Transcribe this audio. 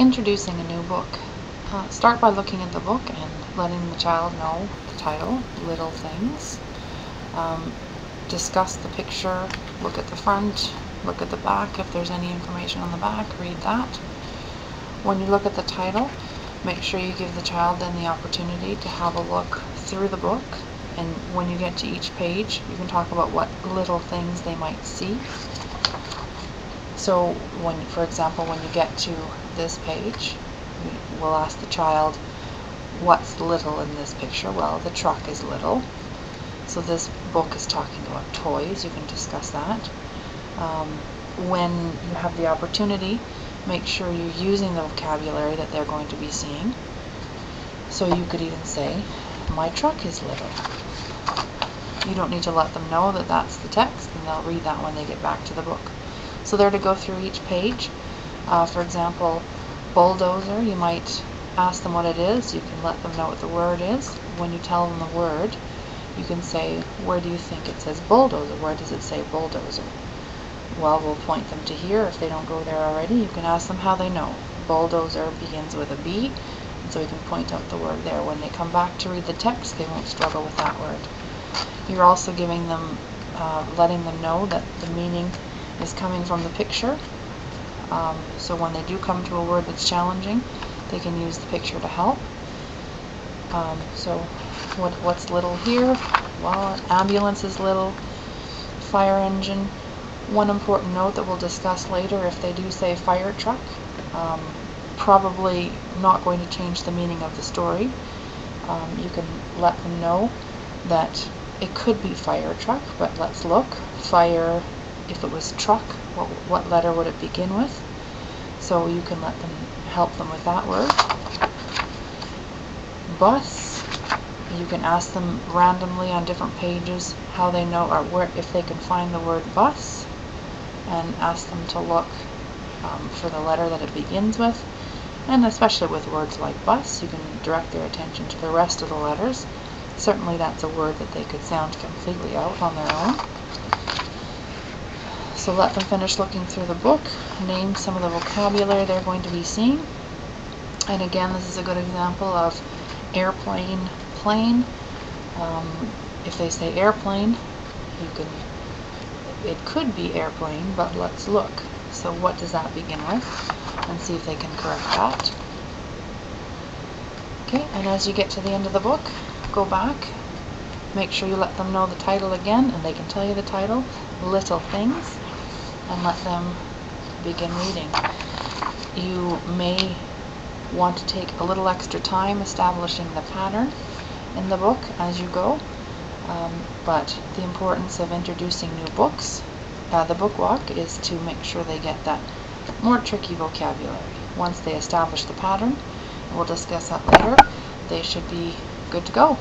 Introducing a new book. Start by looking at the book and letting the child know the title, Little Things. Discuss the picture, look at the front, look at the back. If there's any information on the back, read that. When you look at the title, make sure you give the child then the opportunity to have a look through the book, and when you get to each page you can talk about what little things they might see. So when, for example, when you get to this page, we'll ask the child, what's little in this picture? Well, the truck is little. So this book is talking about toys. You can discuss that. When you have the opportunity, make sure you're using the vocabulary that they're going to be seeing. So you could even say, my truck is little. You don't need to let them know that that's the text, and they'll read that when they get back to the book. So they're to go through each page. For example, bulldozer, you might ask them what it is. You can let them know what the word is. When you tell them the word, you can say, where do you think it says bulldozer? Where does it say bulldozer? Well, we'll point them to here. If they don't go there already, you can ask them how they know. Bulldozer begins with a B, and so we can point out the word there. When they come back to read the text, they won't struggle with that word. You're also giving them, letting them know that the meaning is coming from the picture. So when they do come to a word that's challenging, they can use the picture to help. So what's little here? Well, ambulance is little, fire engine. One important note that we'll discuss later, if they do say fire truck, probably not going to change the meaning of the story. You can let them know that it could be fire truck, but let's look. Fire, if it was truck, what letter would it begin with? So you can let them, help them with that word. Bus, you can ask them randomly on different pages how they know, or where, if they can find the word bus, and ask them to look for the letter that it begins with. And especially with words like bus, you can direct their attention to the rest of the letters. Certainly that's a word that they could sound completely out on their own. So let them finish looking through the book, name some of the vocabulary they're going to be seeing. And again, this is a good example of airplane, plane. If they say airplane, it could be airplane, but let's look. So what does that begin with? And see if they can correct that. Okay, and as you get to the end of the book, go back, make sure you let them know the title again, and they can tell you the title, Little Things, and let them begin reading. You may want to take a little extra time establishing the pattern in the book as you go, but the importance of introducing new books, the book walk, is to make sure they get that more tricky vocabulary. Once they establish the pattern, and we'll discuss that later, they should be good to go.